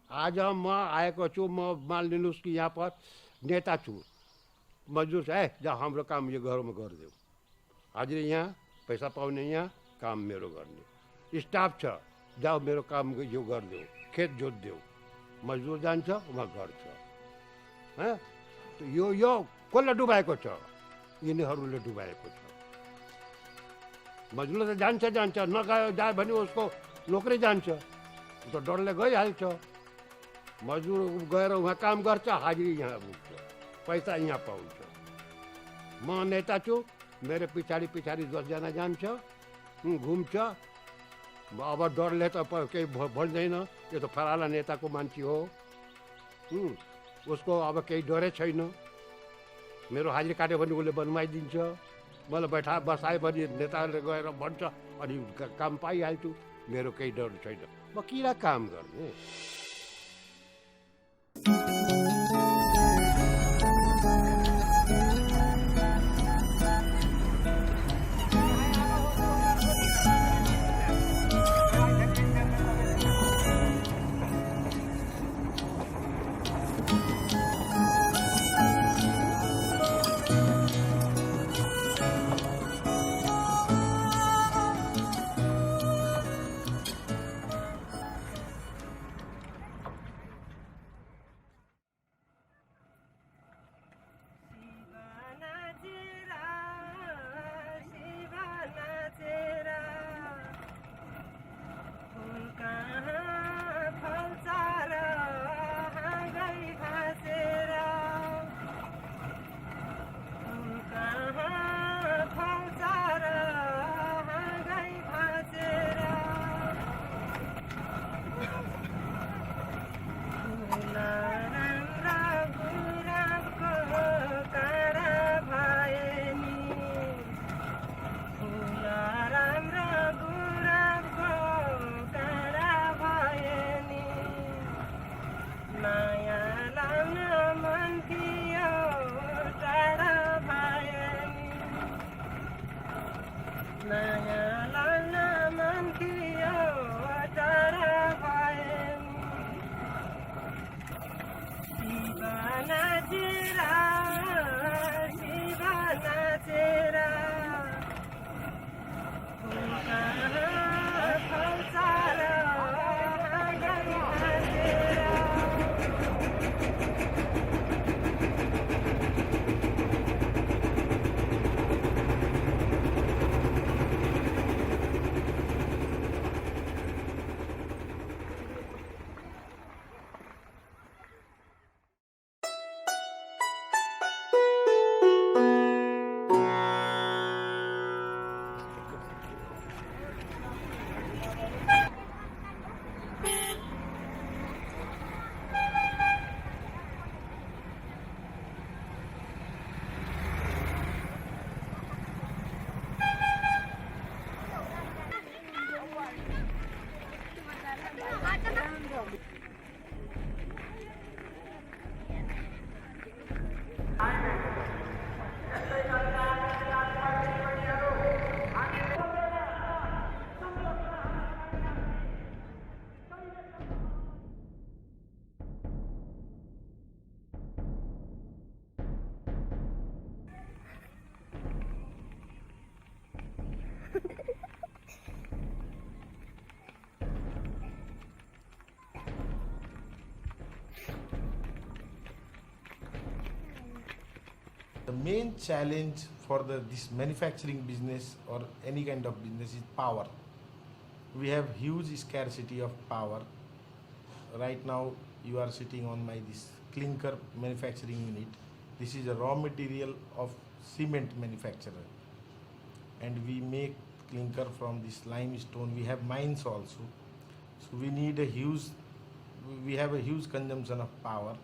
आज म आएको छु, म मान लिनुहोस् कि यहाँ पर नेता छु, मजदुर छ, जा हाम्रो काम यो गरौँ गरिदेऊ। हाजिरी यहाँ, पैसा पाउने यहाँ, काम मेरो गर्ने। स्टाफ छ, जाऊ मेरो काम यो गरिदेऊ, खेत जोतिदेऊ। मजदुर जान्छ, उहाँ गर्छ। यो कसले डुबाएको छ? यिनीहरूले डुबाएको छ। मजदुर त जान्छ, नगयो जायो भने उसको नोकरी जान्छ, त डरले गइहाल्छ। मजदुर गएर उहाँ काम गर्छ, हाजिरी यहाँ पुग्छ, पैसा यहाँ पाउँछ। म नेता छु, मेरो पछाडि 10जना जान्छ, घुम्छ। अब डरले त केही भन्दैन, यो त फलाना नेताको मान्छे हो, उसको अब केही डरै छैन। मेरो हाजिरी काट्यो भने उसले बनवाइदिन्छ, मलाई बसायो भने नेताहरूले गएर भन्छ, अनि काम पाइहाल्छु। मेरो केही डर छैन, म किन काम गर्ने? The main challenge for this manufacturing business or any kind of business is power. We have huge scarcity of power. Right now you are sitting on this clinker manufacturing unit. This is a raw material of cement manufacturer, and we make clinker from this limestone. We have mines also, so we have a huge consumption of power,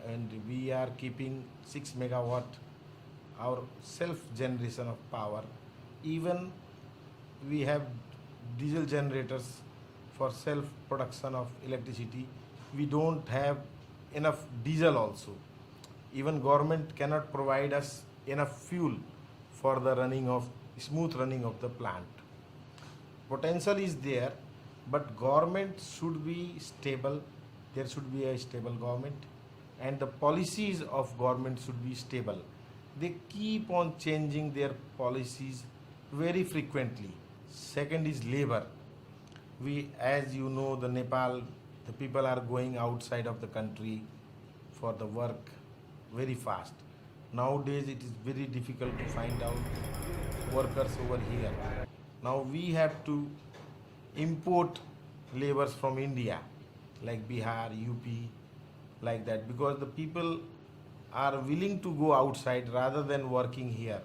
and we are keeping 6 megawatt our self generation of power. Even we have diesel generators for self production of electricity. We don't have enough diesel also. Even government cannot provide us enough fuel for the smooth running of the plant. Potential is there, but government should be stable there should be a stable government, and the policies of government should be stable. They keep on changing their policies very frequently. Second is labor. We, as you know, the Nepal, the people are going outside of the country for the work very fast. Nowadays it is very difficult to find out workers over here. Now we have to import laborers from India, like Bihar, UP, like that, because the people are willing to go outside rather than working here.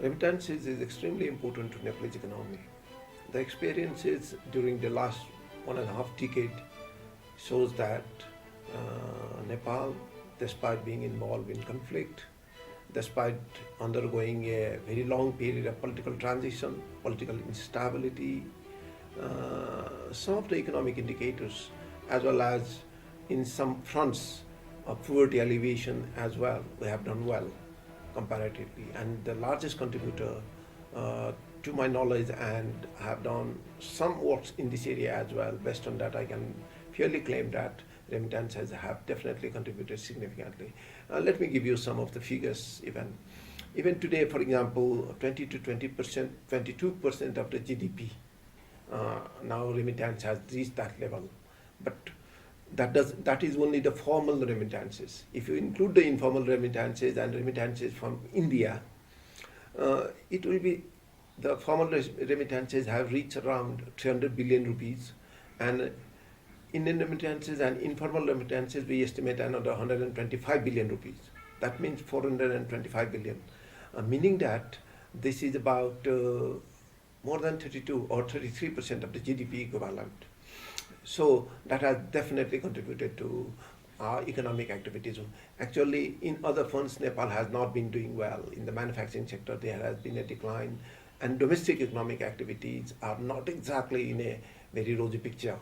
Remittances is extremely important to Nepalese economy. The experiences during the last 1.5 decade shows that Nepal, despite being involved in conflict, despite undergoing a very long period of political transition, political instability. Some of the economic indicators, as well as in some fronts of poverty alleviation as well, we have done well comparatively. And the largest contributor, to my knowledge, and have done some works in this area as well. Based on that, I can fairly claim that remittances have definitely contributed significantly. Let me give you some of the figures. Even today, for example, 20 to 20%, 22% of the GDP. Now remittance has reached that level, but that is only the formal remittances. If you include the informal remittances and remittances from India, it will be the formal remittances have reached around 300 billion rupees, and Indian remittances and informal remittances we estimate another 125 billion rupees. That means 425 billion, meaning that this is about more than 32 or 33% of the GDP equivalent. So that has definitely contributed to our economic activities. Actually, in other funds, Nepal has not been doing well. In the manufacturing sector, there has been a decline, and domestic economic activities are not exactly in a very rosy picture.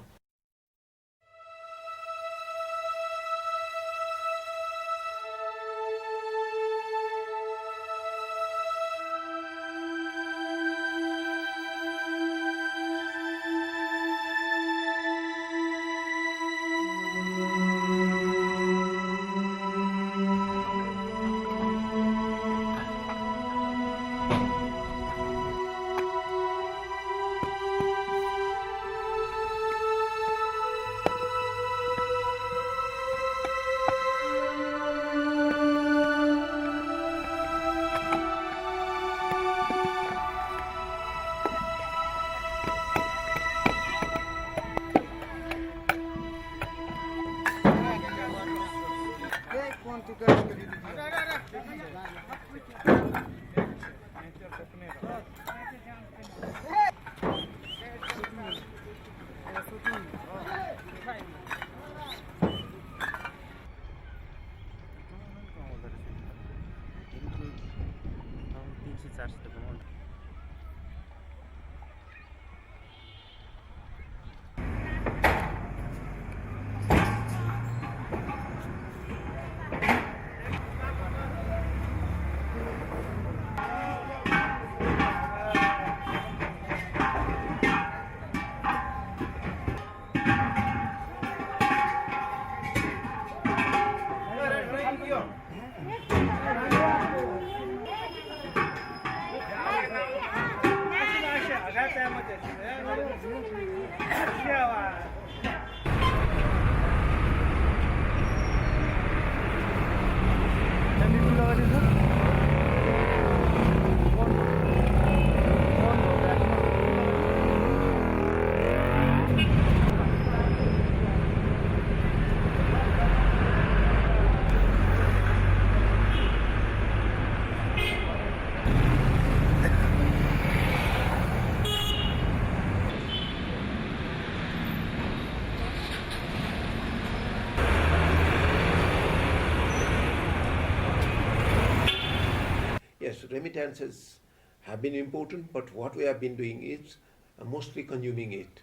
Yes, remittances have been important, but what we have been doing is mostly consuming it.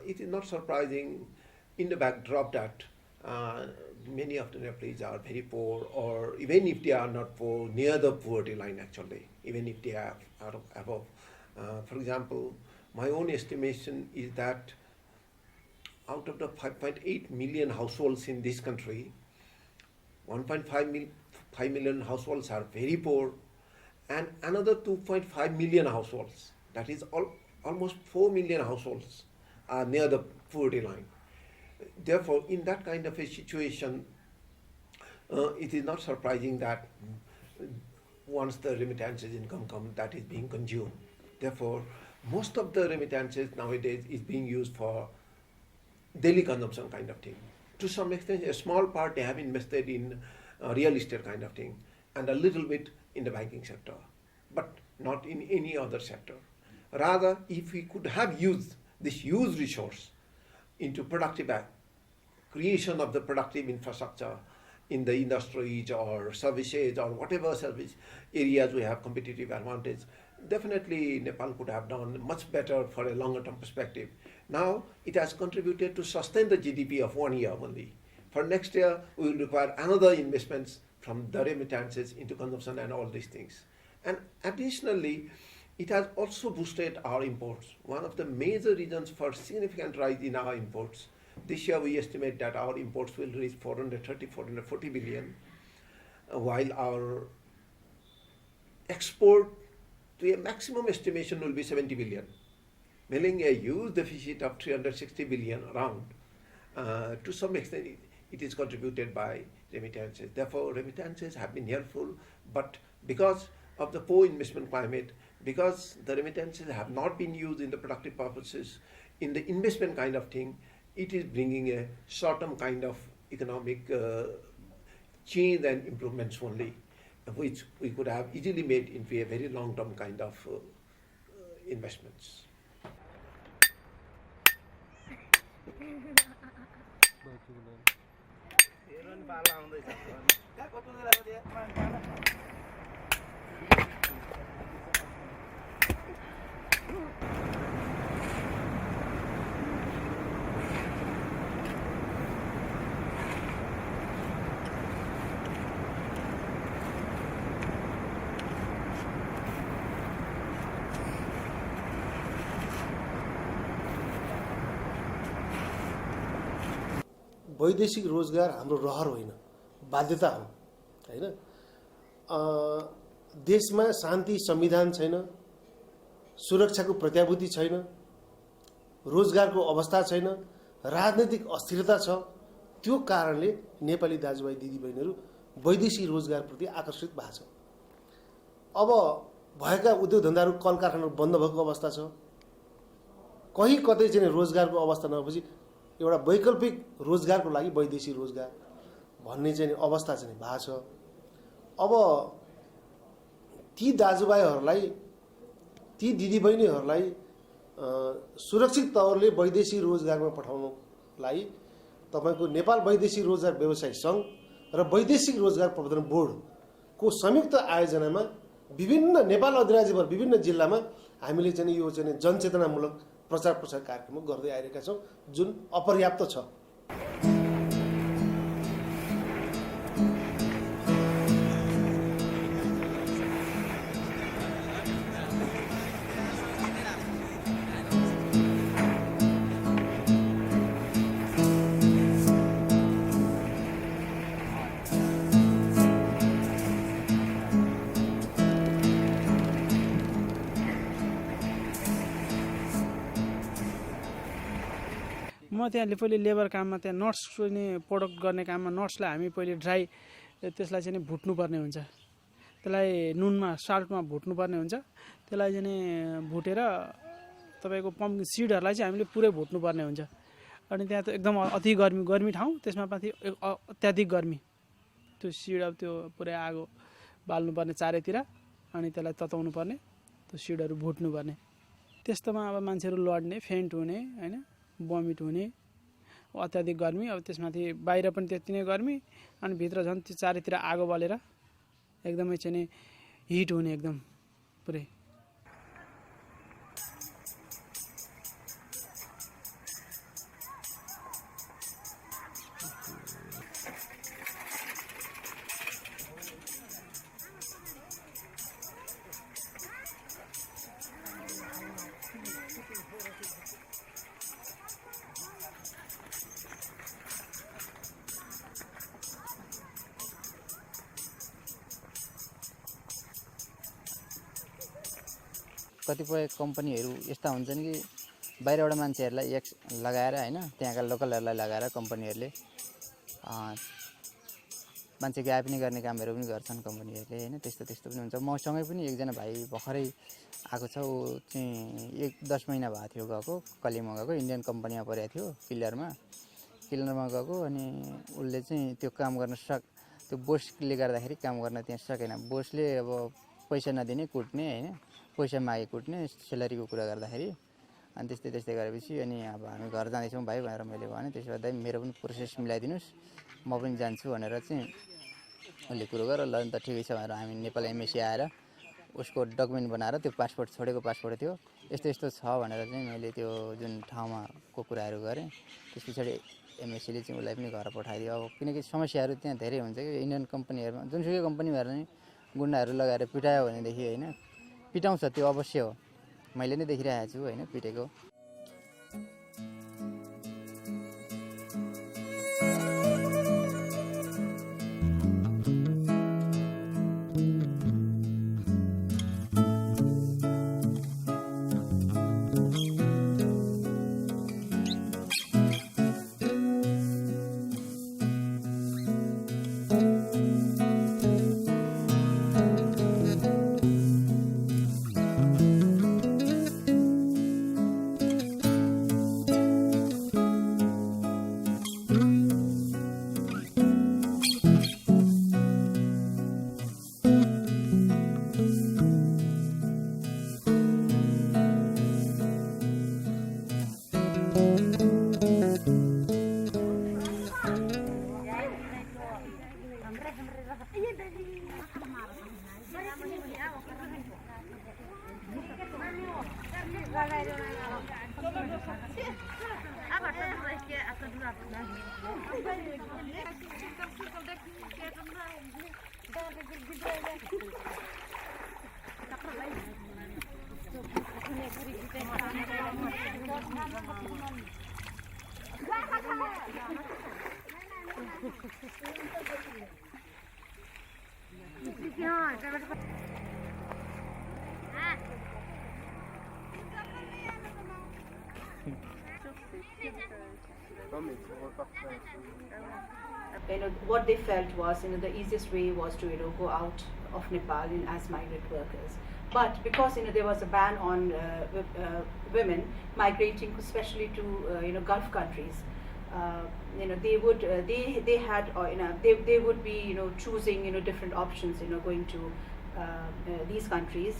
It is not surprising in the backdrop that many of the Nepalese are very poor, or even if they are not poor, near the poverty line actually, even if they are above. For example, my own estimation is that out of the 5.8 million households in this country, 1.5 million households are very poor, and another 2.5 million households, that is almost 4 million households, are near the poverty line. Therefore, in that kind of a situation, it is not surprising that once the remittances income comes, that is being consumed. Therefore, most of the remittances nowadays is being used for daily consumption kind of thing. To some extent, a small part they have invested in real estate kind of thing, and a little bit in the banking sector, but not in any other sector. Rather, if we could have used this huge resource into productive creation of the productive infrastructure in the industries or services or whatever service areas we have competitive advantage, definitely Nepal could have done much better for a longer term perspective. Now it has contributed to sustain the GDP of 1 year only. For next year, we will require another investments from the remittances into consumption and all these things. And additionally, it has also boosted our imports. One of the major reasons for significant rise in our imports. This year we estimate that our imports will reach 430, 440 billion, while our export to a maximum estimation will be 70 billion, meaning a huge deficit of 360 billion around. To some extent, it is contributed by remittances. Therefore, remittances have been helpful, but because of the poor investment climate, because the remittances have not been used in the productive purposes, in the investment kind of thing, it is bringing a short-term kind of economic change and improvements only, which we could have easily made into a very long-term kind of investments. वैदेशिक रोजगार हाम्रो रहर होइन, बाध्यता हो हैन। देशमा शान्ति संविधान छैन, सुरक्षाको प्रत्याभूति छैन, रोजगारको अवस्था छैन, राजनीतिक अस्थिरता छ। त्यो कारणले नेपाली दाजुभाइ दिदीबहिनीहरू वैदेशिक रोजगारप्रति आकर्षित भएको छ। अब भएका उद्योग धन्दाहरू कल कारखानाहरू बन्द भएको अवस्था छ। कहीँ कतै चाहिँ रोजगारको अवस्था नभएपछि एउटा वैकल्पिक रोजगारको लागि वैदेशिक रोजगार भन्ने चाहिँ अवस्था चाहिँ भएको छ। अब ती दाजुभाइहरूलाई, ती दिदीबहिनीहरूलाई सुरक्षित तवरले वैदेशिक रोजगारमा पठाउनलाई तपाईको नेपाल वैदेशिक रोजगार व्यवसायी सङ्घ र वैदेशिक रोजगार प्रवर्धन बोर्डको संयुक्त आयोजनामा विभिन्न नेपाल अधिराज्यभर विभिन्न जिल्लामा हामीले चाहिँ यो चाहिँ जनचेतनामूलक प्रचार प्रसार कार्यक्रम गर्दै आइरहेका छौँ, जुन अपर्याप्त छ। म त्यहाँ पहिले लेबर काममा त्यहाँ नट्स पनि प्रोडक्ट गर्ने काममा नट्सलाई हामी पहिले ड्राई त्यसलाई चाहिँ भुट्नुपर्ने हुन्छ। त्यसलाई नुनमा साल्टमा भुट्नुपर्ने हुन्छ। त्यसलाई चाहिँ भुटेर तपाईको पम्पकिन सिडहरूलाई चाहिँ हामीले पुरै भुट्नुपर्ने हुन्छ। अनि त्यहाँ त एकदम अति गर्मी ठाउँ, त्यसमा माथि अत्याधिक गर्मी, त्यो सिड अब त्यो पुरै आगो बाल्नुपर्ने चारैतिर, अनि त्यसलाई तताउनु पर्ने, त्यो सिडहरू भुट्नुपर्ने। त्यस्तोमा अब मान्छेहरू लड्ने, फेन्ट हुने हैन, बमिट हुने, अत्याधिक गर्मी। अब त्यसमाथि बाहिर पनि त्यति नै गर्मी, अनि भित्र झन् त्यो चारैतिर आगो बलेर एकदमै चाहिँ हिट हुने एकदम पुरै। कतिपय कम्पनीहरू यस्ता हुन्छन् कि बाहिरबाट मान्छेहरूलाई लगाएर हैन, त्यहाँका लोकलहरूलाई लगाएर कम्पनीहरूले मान्छे गाए पनि गर्ने कामहरू पनि गर्छन् कम्पनीहरूले हैन। त्यस्तो पनि हुन्छ। मसँगै पनि एकजना भाइ भर्खरै आएको छ, ऊ चाहिँ 1-10 महिना भएको थियो गएको, कलिममा गएको, इन्डियन कम्पनीमा परेको थियो, किलरमा गएको। अनि उसले चाहिँ त्यो काम गर्न त्यो बोसले गर्दाखेरि काम गर्न त्यहाँ सकेन। बोसले अब पैसा नदिने, कुट्ने हैन, पैसा मागे कुट्ने, सेलेरीको कुरा गर्दाखेरि अनि त्यस्तै त्यस्तै गरेपछि अनि अब हामी घर जाँदैछौँ भाइ भनेर मैले भने त्यसो भए दाइ मेरो पनि प्रोसेस मिलाइदिनुहोस् म पनि जान्छु भनेर चाहिँ उसले कुरो गर ल त ठिकै छ भनेर हामी नेपाल एमएससी आएर उसको डकुमेन्ट बनाएर त्यो पासपोर्ट छोडेको पासपोर्ट थियो यस्तो यस्तो छ भनेर चाहिँ मैले त्यो जुन ठाउँमा को कुराहरू गरेँ त्यस पछाडि एमएससीले चाहिँ उसलाई पनि घर पठाइदियो अब किनकि समस्याहरू त्यहाँ धेरै हुन्छ कि इन्डियन कम्पनीहरूमा जुनसुकै कम्पनीहरू नै गुन्डाहरू लगाएर पिटायो भनेदेखि होइन पिटाउँछ त्यो अवश्य हो मैले नै देखिरहेको छु होइन पिटेको What they felt was, the easiest way was to, go out of Nepal as migrant workers. But because, there was a ban on women migrating, especially to, Gulf countries, they would, they had, they would be, choosing, different options, going to these countries.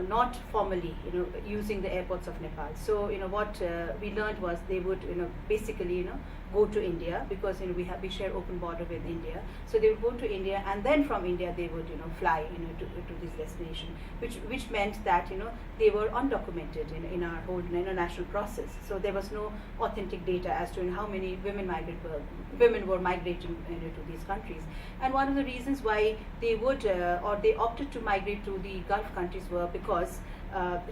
Not formally, using the airports of Nepal. So, what we learned was they would, basically, go to India because, we share open border with India. So they would go to India, and then from India they would, fly, to this destination, which meant that, they were undocumented in our whole international process. So there was no authentic data as to how many women were migrating, to these countries. And one of the reasons why they would or they opted to migrate to the Gulf countries were because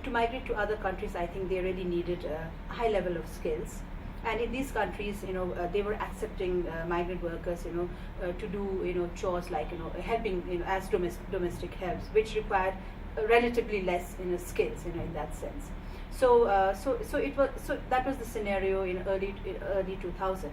to migrate to other countries, I think they really needed a high level of skills. And in these countries, they were accepting migrant workers, to do, chores like, helping, as domestic helps, which required relatively less, skills, in that sense. So, so that was the scenario in early 2000.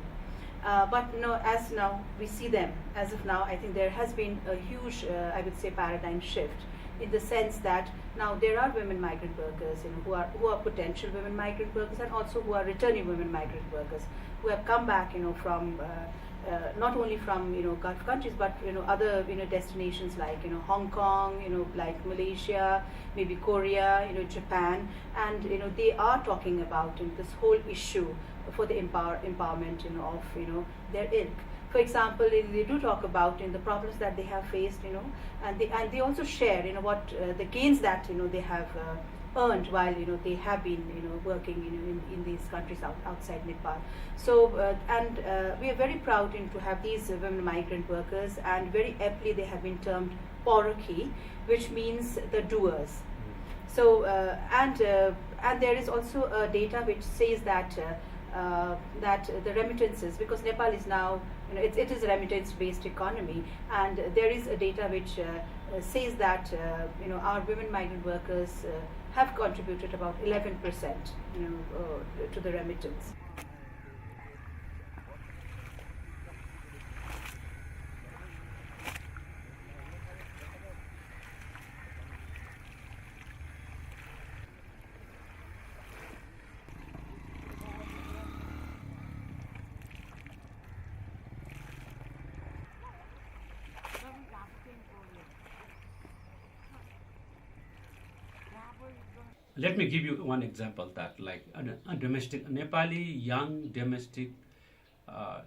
But as now we see them, as of now, I think there has been a huge, I would say, paradigm shift, in the sense that now there are women migrant workers, who are potential women migrant workers, and also who are returning women migrant workers, who have come back, from not only from Gulf countries, but other destinations like Hong Kong, like Malaysia, maybe Korea, Japan, and they are talking about this whole issue for the empowerment of their ilk. For example, they do talk about the problems that they have faced, and they also share what the gains that they have earned while they have been working in these countries outside Nepal. So and we are very proud to have these women migrant workers, and very aptly they have been termed Porokhi, which means the doers. So and there is also data which says that that the remittances, because Nepal is now it is a remittance-based economy, and there is a data which says that our women migrant workers have contributed about 11% to the remittance. let me give you one example that like a domestic Nepali young domestic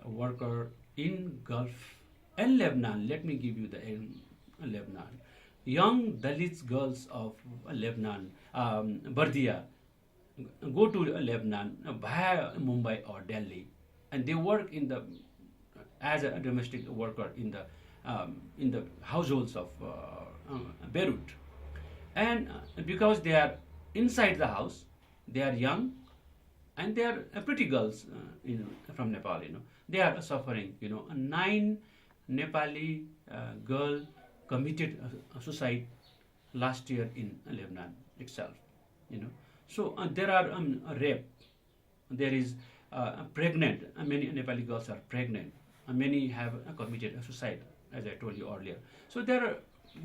worker in Gulf and Lebanon. Let me give you the Lebanon. Young Dalit girls of Lebanon, Bardia, go to Lebanon via Mumbai or Delhi, and they work in the as a domestic worker in the households of Beirut, and because they are inside the house, they are young, and they are pretty girls, from Nepal. They are suffering. 9 Nepali girl committed suicide last year in Lebanon itself. So there are rape. There is pregnant. Many Nepali girls are pregnant. Many have committed suicide, as I told you earlier. So there are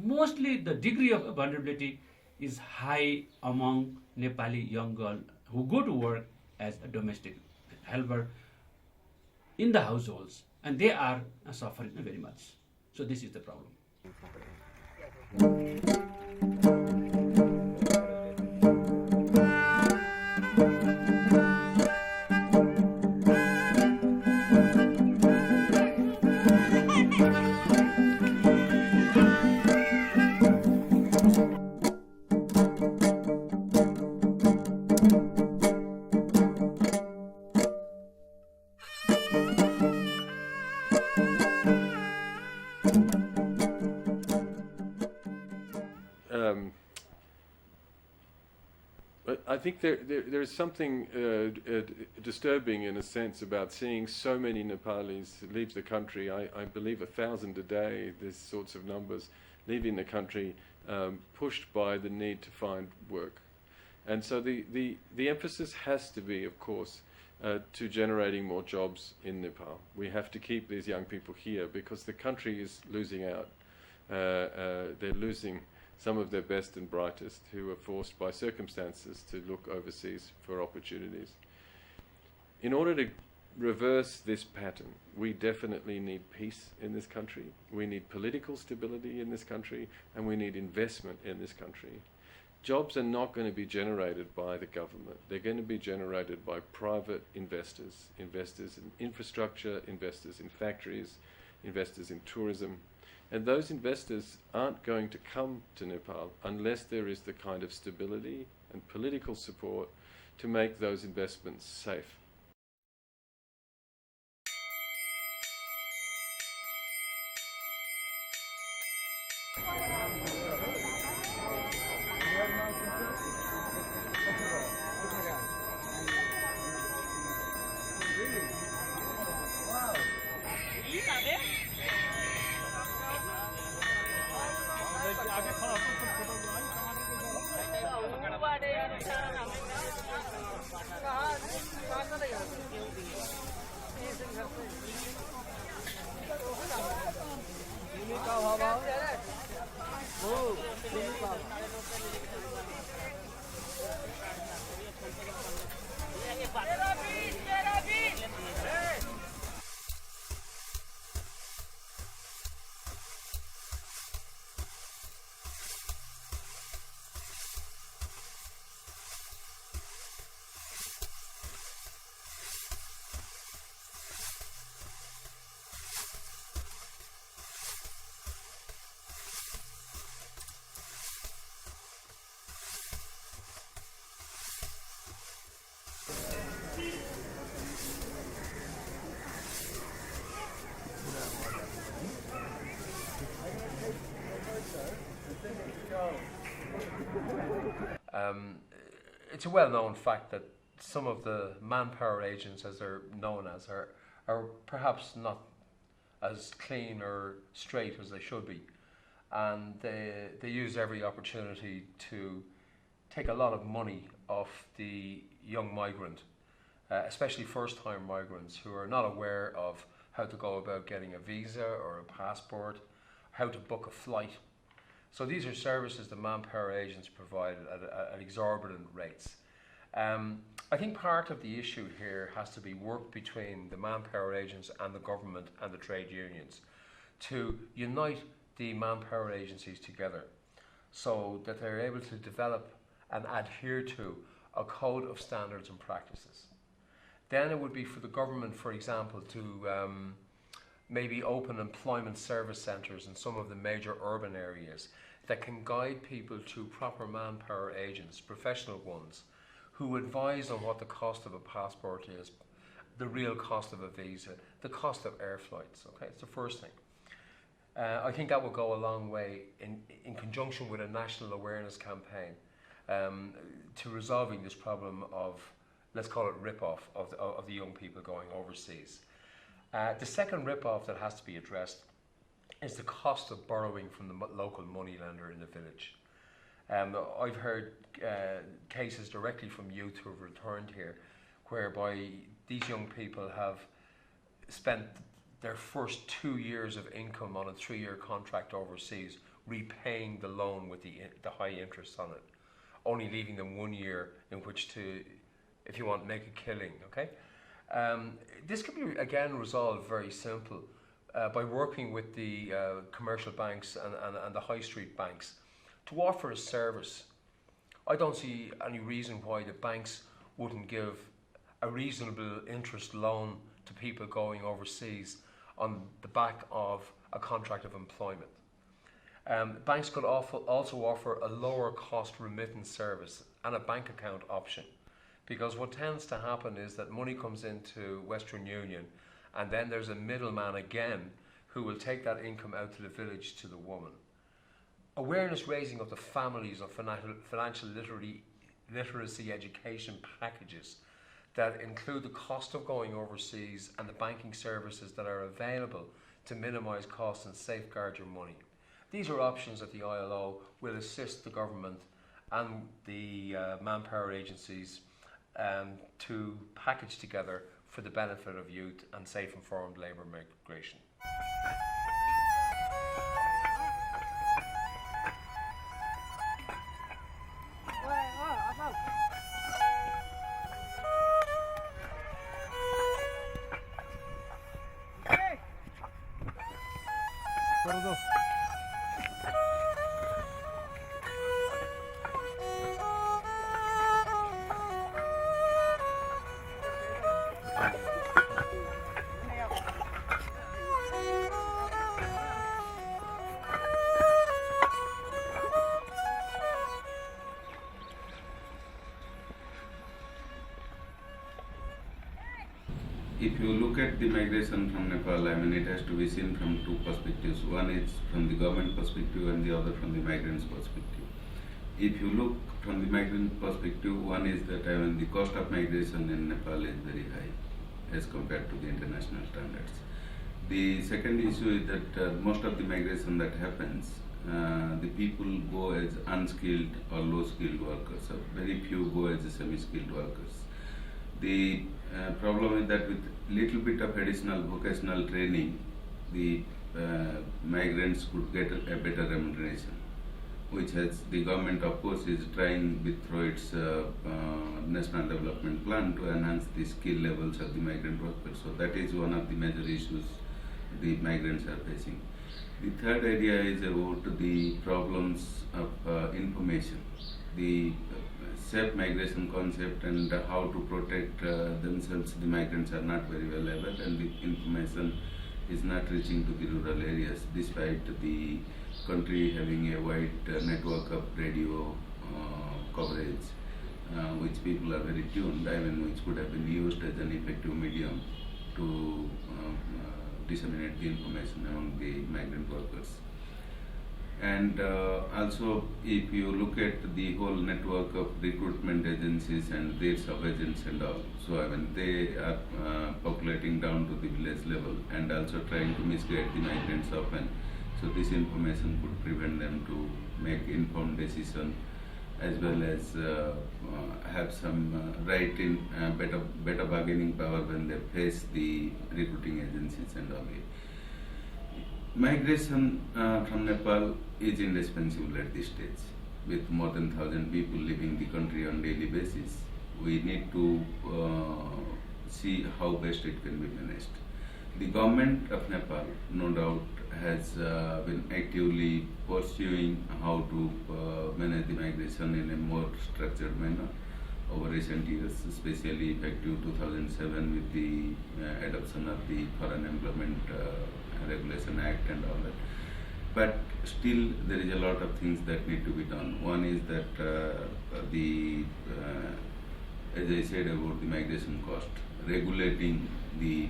mostly the degree of vulnerability is high among Nepali young girls who go to work as a domestic helper in the households, and they are suffering very much. So this is the problem. I think there is something disturbing in a sense about seeing so many Nepalis leave the country. I believe 1,000 a day, these sorts of numbers, leaving the country, pushed by the need to find work. And so the emphasis has to be, of course, to generating more jobs in Nepal. We have to keep these young people here because the country is losing out. They're losing some of their best and brightest who are forced by circumstances to look overseas for opportunities. In order to reverse this pattern, we definitely need peace in this country, we need political stability in this country, and we need investment in this country. Jobs are not going to be generated by the government. They're going to be generated by private investors, investors in infrastructure, investors in factories, investors in tourism. And those investors aren't going to come to Nepal unless there is the kind of stability and political support to make those investments safe. It's a well-known fact that some of the manpower agents, as they're known as, are perhaps not as clean or straight as they should be, and they use every opportunity to take a lot of money off the young migrant, especially first-time migrants who are not aware of how to go about getting a visa or a passport, how to book a flight. So these are services the manpower agents provide at exorbitant rates. I think part of the issue here has to be work between the manpower agents and the government and the trade unions to unite the manpower agencies together so that they're able to develop and adhere to a code of standards and practices. Then it would be for the government, for example, to maybe open employment service centres in some of the major urban areas that can guide people to proper manpower agents, professional ones, who advise on what the cost of a passport is, the real cost of a visa, the cost of air flights. Okay, it's the first thing. I think that will go a long way in conjunction with a national awareness campaign to resolving this problem of, let's call it rip-off of the young people going overseas. The second rip-off that has to be addressed is the cost of borrowing from the local moneylender in the village. I've heard cases directly from youth who have returned here whereby these young people have spent their first 2 years of income on a 3-year contract overseas repaying the loan with the high interest on it, only leaving them 1 year in which to, if you want, make a killing. Okay, this could be again resolved very simple by working with the commercial banks and the high street banks to offer a service. I don't see any reason why the banks wouldn't give a reasonable interest loan to people going overseas on the back of a contract of employment. Banks could also offer a lower cost remittance service and a bank account option, because what tends to happen is that money comes into Western Union and then there's a middleman again who will take that income out to the village to the woman. Awareness raising of the families of financial literacy education packages that include the cost of going overseas and the banking services that are available to minimise costs and safeguard your money. These are options that the ILO will assist the government and the manpower agencies to package together for the benefit of youth and safe informed labour migration. If you look at the migration from Nepal, I mean, it has to be seen from two perspectives. One is from the government perspective and the other from the migrants' perspective. If you look from the migrant perspective, one is that the cost of migration in Nepal is very high as compared to the international standards. The second issue is that most of the migration that happens, the people go as unskilled or low-skilled workers. So very few go as semi-skilled workers. The problem is that with little bit of additional vocational training, the migrants could get a better remuneration, which has the government, of course, is trying through its national development plan to enhance the skill levels of the migrant workers. So that is one of the major issues the migrants are facing. The third area is about the problems of information. The safe migration concept and how to protect themselves, the migrants are not very well aware, and the information is not reaching to the rural areas, despite the country having a wide network of radio coverage, which people are very tuned, which could have been used as an effective medium to disseminate the information among the migrant workers. And also, if you look at the whole network of recruitment agencies and their sub-agents and all, so they are populating down to the village level and also trying to misguide the migrants often. So this information could prevent them to make informed decision, as well as have some right in better bargaining power when they face the recruiting agencies and all. Migration from Nepal is indispensable at this stage. With more than 1,000 people leaving the country on daily basis, we need to see how best it can be managed. The government of Nepal, no doubt, has been actively pursuing how to manage the migration in a more structured manner over recent years, especially effective 2007 with the adoption of the Foreign Employment Regulation Act and all that. But still, there is a lot of things that need to be done. One is that as I said about the migration cost, regulating the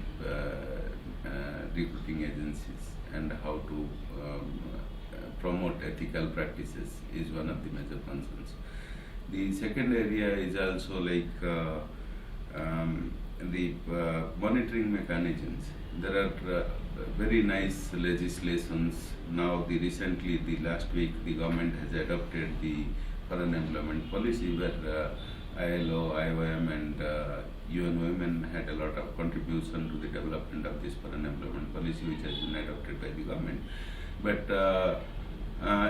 recruiting agencies and how to promote ethical practices is one of the major concerns. The second area is also like the monitoring mechanisms. There are very nice legislations. Now, recently, the last week, the government has adopted the foreign employment policy where ILO, IOM and UN Women had a lot of contribution to the development of this foreign employment policy which has been adopted by the government. But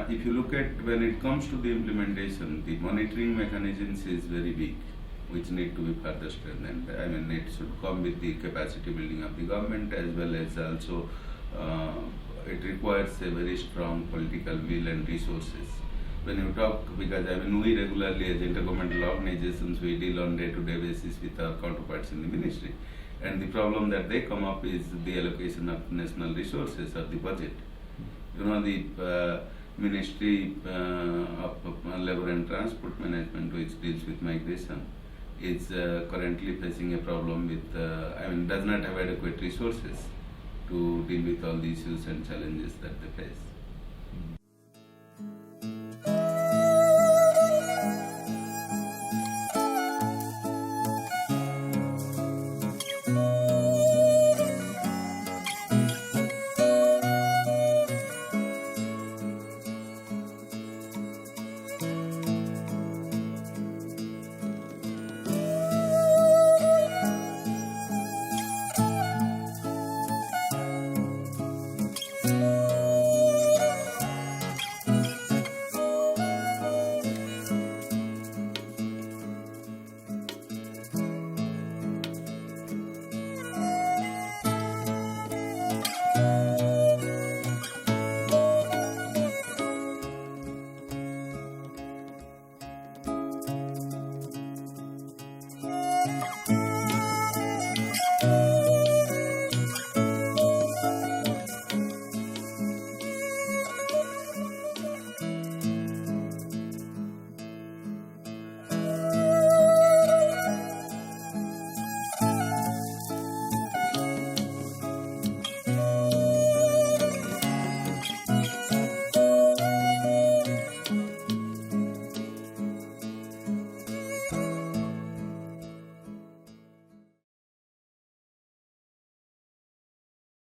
if you look at when it comes to the implementation, the monitoring mechanisms is very weak, which need to be further strengthened. I mean, it should come with the capacity building of the government as well as also it requires a very strong political will and resources. When you talk, because I mean, we regularly as intergovernmental organizations, we deal on day-to-day basis with our counterparts in the ministry. And the problem that they come up is the allocation of national resources or the budget. You know, the Ministry of Labour and Transport Management, which deals with migration, is currently facing a problem with, does not have adequate resources to deal with all the issues and challenges that they face.